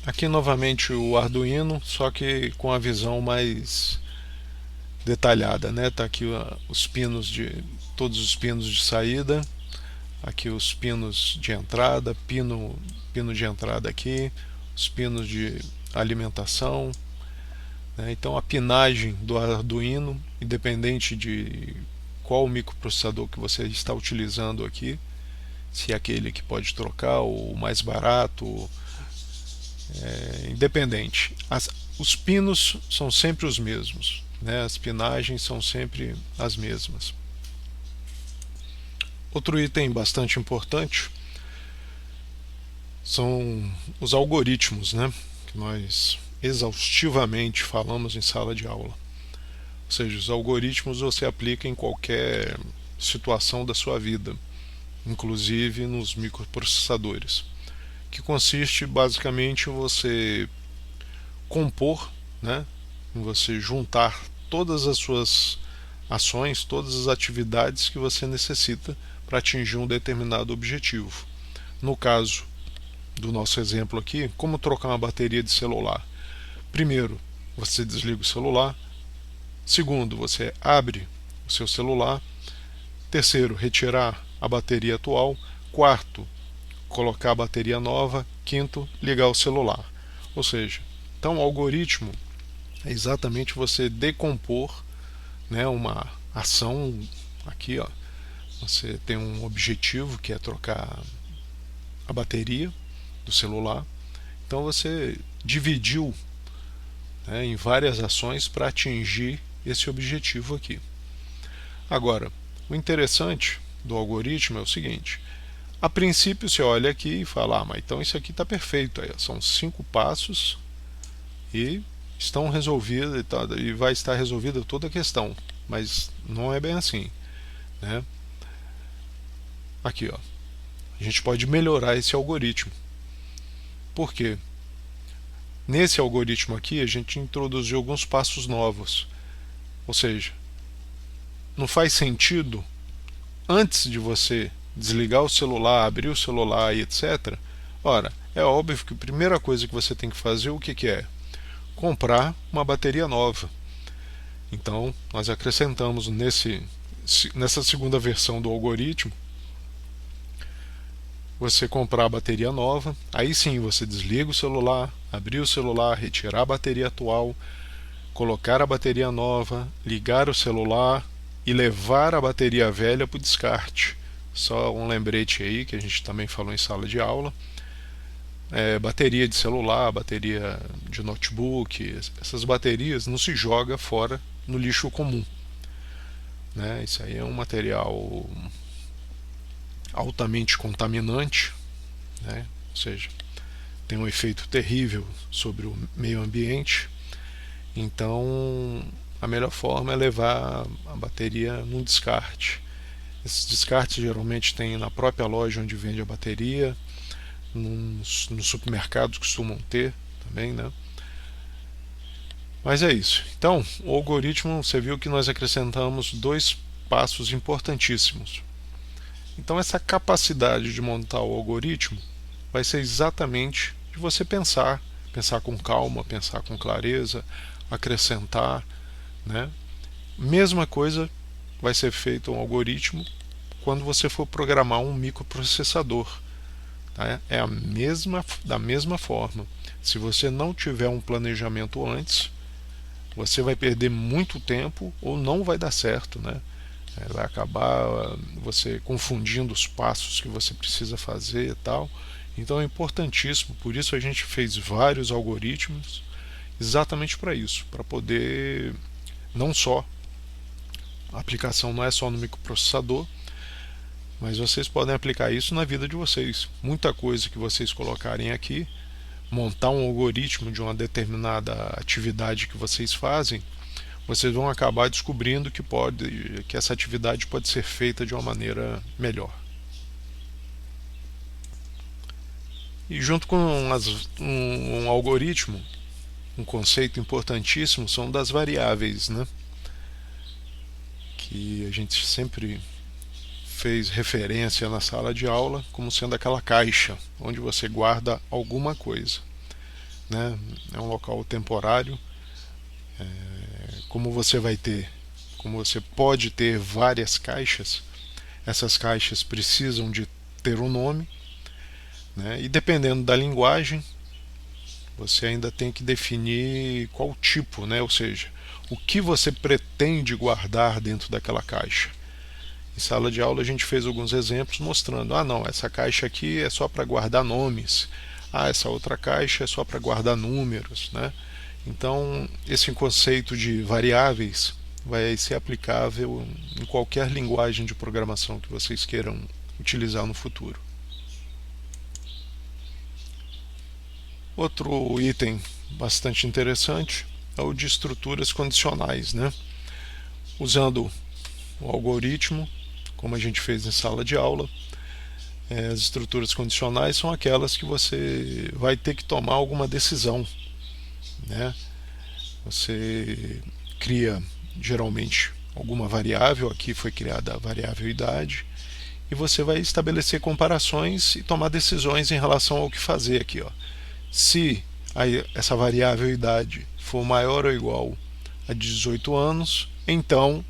Aqui novamente o Arduino, só que com a visão mais detalhada, né? Tá aqui os pinos de todos os pinos de saída, aqui os pinos de entrada, pino de entrada aqui, os pinos de alimentação, né? Então a pinagem do Arduino, independente de qual microprocessador que você está utilizando aqui, se é aquele que pode trocar ou o mais barato, independente. Os pinos são sempre os mesmos, né? As pinagens são sempre as mesmas. Outro item bastante importante são os algoritmos, né? Que nós exaustivamente falamos em sala de aula. Ou seja, os algoritmos você aplica em qualquer situação da sua vida, inclusive nos microprocessadores, que consiste basicamente em você compor, né, em você juntar todas as suas ações, todas as atividades que você necessita para atingir um determinado objetivo. No caso do nosso exemplo aqui, como trocar uma bateria de celular? Primeiro, você desliga o celular. Segundo, você abre o seu celular. Terceiro, retirar a bateria atual. Quarto, colocar a bateria nova. Quinto, ligar o celular. Ou seja, então o algoritmo é exatamente você decompor, né, uma ação aqui, ó. Você tem um objetivo que é trocar a bateria do celular. Então você dividiu, né, em várias ações para atingir esse objetivo aqui. Agora, o interessante do algoritmo é o seguinte: a princípio você olha aqui e fala, mas então isso aqui está perfeito, aí, são 5 passos e estão resolvidas e vai estar resolvida toda a questão, mas não é bem assim, né? Aqui, ó, a gente pode melhorar esse algoritmo. Por quê? Nesse algoritmo aqui a gente introduziu alguns passos novos, ou seja, não faz sentido antes de você desligar o celular, abrir o celular e etc. Ora, é óbvio que a primeira coisa que você tem que fazer, o que é? Comprar uma bateria nova. Então, nós acrescentamos nessa segunda versão do algoritmo, você comprar a bateria nova, aí sim você desliga o celular, abrir o celular, retirar a bateria atual, colocar a bateria nova, ligar o celular e levar a bateria velha para o descarte. Só um lembrete aí que a gente também falou em sala de aula. Bateria de celular, bateria de notebook, essas baterias não se joga fora no lixo comum, né? Isso aí é um material altamente contaminante, né? Ou seja, tem um efeito terrível sobre o meio ambiente. Então, a melhor forma é levar a bateria num descarte. Esses descartes geralmente tem na própria loja onde vende a bateria, nos supermercados costumam ter também, né? Mas é isso. Então, o algoritmo, você viu que nós acrescentamos 2 passos importantíssimos. Então, essa capacidade de montar o algoritmo vai ser exatamente de você pensar com calma, pensar com clareza, acrescentar, né? Mesma coisa vai ser feito um algoritmo quando você for programar um microprocessador. Tá? É da mesma forma. Se você não tiver um planejamento antes, você vai perder muito tempo ou não vai dar certo, né? Vai acabar você confundindo os passos que você precisa fazer e tal. Então é importantíssimo, por isso a gente fez vários algoritmos exatamente para isso, para poder não só a aplicação não é só no microprocessador, mas vocês podem aplicar isso na vida de vocês. Muita coisa que vocês colocarem aqui, montar um algoritmo de uma determinada atividade que vocês fazem, vocês vão acabar descobrindo que essa atividade pode ser feita de uma maneira melhor. E junto com um algoritmo, um conceito importantíssimo são das variáveis, né? Que a gente sempre fez referência na sala de aula como sendo aquela caixa onde você guarda alguma coisa. né? É um local temporário. Como você vai ter, como você pode ter várias caixas, essas caixas precisam de ter um nome, né? E dependendo da linguagem, você ainda tem que definir qual tipo, né? Ou seja, o que você pretende guardar dentro daquela caixa. Em sala de aula a gente fez alguns exemplos mostrando, não, essa caixa aqui é só para guardar nomes, essa outra caixa é só para guardar números, né? Então, esse conceito de variáveis vai ser aplicável em qualquer linguagem de programação que vocês queiram utilizar no futuro. Outro item bastante interessante é o de estruturas condicionais, né? Usando o algoritmo, como a gente fez em sala de aula, as estruturas condicionais são aquelas que você vai ter que tomar alguma decisão, né? Você cria geralmente alguma variável, aqui foi criada a variável idade, e você vai estabelecer comparações e tomar decisões em relação ao que fazer aqui, ó. Se essa variável idade for maior ou igual a 18 anos, então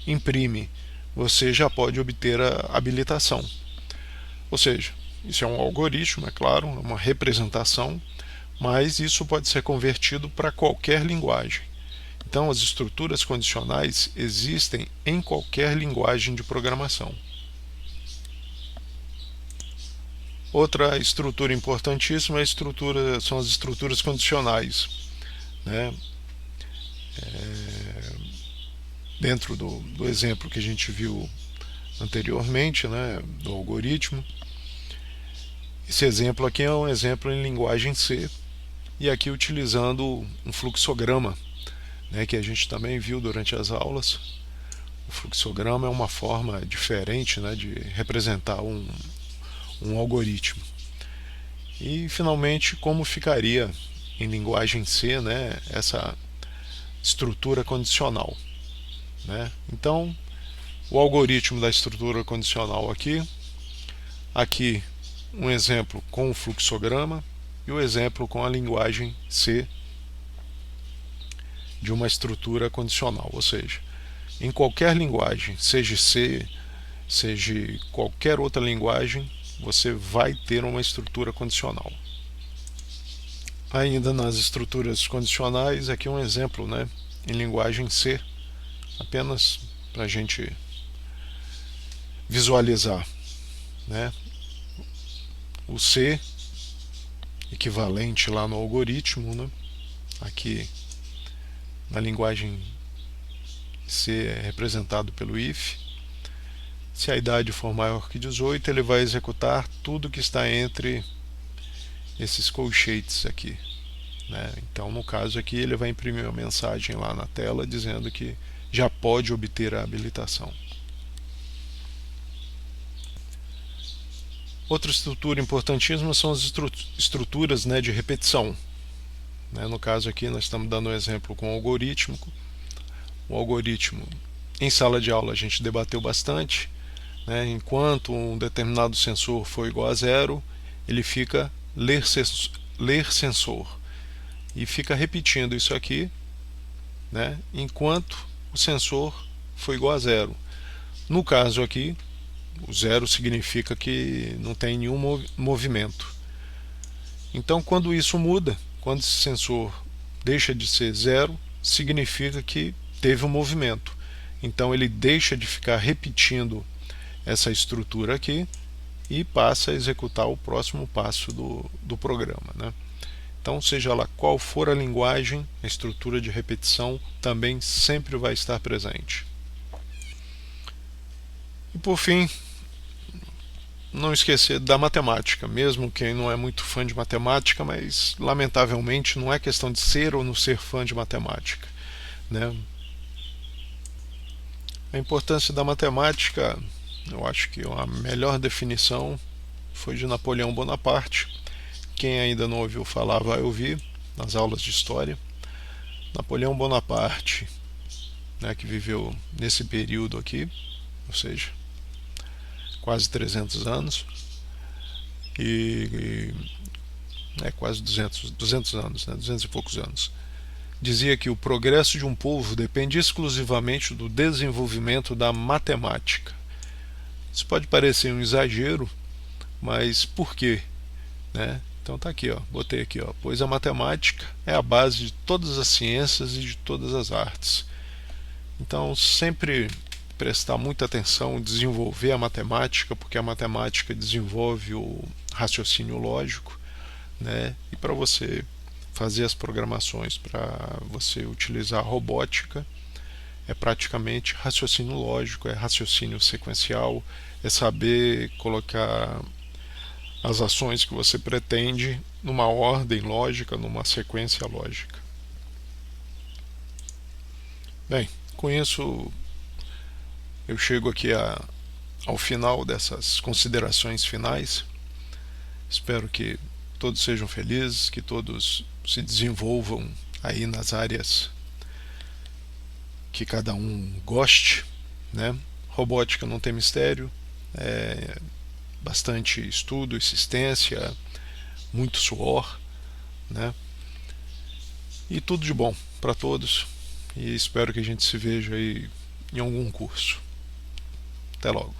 imprime, você já pode obter a habilitação. Ou seja, isso é um algoritmo, é claro, é uma representação, mas isso pode ser convertido para qualquer linguagem. Então, as estruturas condicionais existem em qualquer linguagem de programação. Outra estrutura importantíssima são as estruturas condicionais, né? Dentro do exemplo que a gente viu anteriormente, né, do algoritmo, esse exemplo aqui é um exemplo em linguagem C, e aqui utilizando um fluxograma, né, que a gente também viu durante as aulas. O fluxograma é uma forma diferente, né, de representar um algoritmo. E finalmente, como ficaria em linguagem C, né, essa estrutura condicional, né? Então, o algoritmo da estrutura condicional aqui um exemplo com o fluxograma e o exemplo com a linguagem C de uma estrutura condicional, ou seja, em qualquer linguagem, seja C, seja qualquer outra linguagem, você vai ter uma estrutura condicional. Ainda nas estruturas condicionais, aqui um exemplo, né, em linguagem C, apenas para a gente visualizar, né, o C equivalente lá no algoritmo, né, aqui na linguagem C é representado pelo if. Se a idade for maior que 18, ele vai executar tudo que está entre esses colchetes aqui, né? Então, no caso aqui, ele vai imprimir uma mensagem lá na tela dizendo que já pode obter a habilitação. Outra estrutura importantíssima são as estruturas, né, de repetição. Né? No caso aqui, nós estamos dando um exemplo com o algoritmo. O algoritmo, em sala de aula, a gente debateu bastante. Né? Enquanto um determinado sensor for igual a zero, ele fica ler sensor. E fica repetindo isso aqui, né, enquanto o sensor for igual a zero. No caso aqui, o zero significa que não tem nenhum movimento. Então, quando isso muda, quando esse sensor deixa de ser zero, significa que teve um movimento. Então, ele deixa de ficar repetindo essa estrutura aqui e passa a executar o próximo passo do programa, né? Então, seja lá qual for a linguagem, a estrutura de repetição também sempre vai estar presente. E por fim, não esquecer da matemática, mesmo quem não é muito fã de matemática, mas lamentavelmente não é questão de ser ou não ser fã de matemática, né? A importância da matemática, eu acho que a melhor definição foi de Napoleão Bonaparte. Quem ainda não ouviu falar vai ouvir nas aulas de história. Napoleão Bonaparte, né, que viveu nesse período aqui, ou seja, quase 300 anos, e quase 200 anos, né, 200 e poucos anos. Dizia que o progresso de um povo depende exclusivamente do desenvolvimento da matemática. Isso pode parecer um exagero, mas por quê? Né? Então tá aqui, ó, botei aqui, ó, pois a matemática é a base de todas as ciências e de todas as artes. Então sempre prestar muita atenção, desenvolver a matemática, porque a matemática desenvolve o raciocínio lógico, né? E para você fazer as programações, para você utilizar a robótica, é praticamente raciocínio lógico, é raciocínio sequencial, é saber colocar as ações que você pretende numa ordem lógica, numa sequência lógica. Bem, com isso eu chego aqui ao final dessas considerações finais. Espero que todos sejam felizes, que todos se desenvolvam aí nas áreas que cada um goste, né? Robótica não tem mistério, é bastante estudo, insistência, muito suor, né? E tudo de bom para todos. E espero que a gente se veja aí em algum curso. Até logo.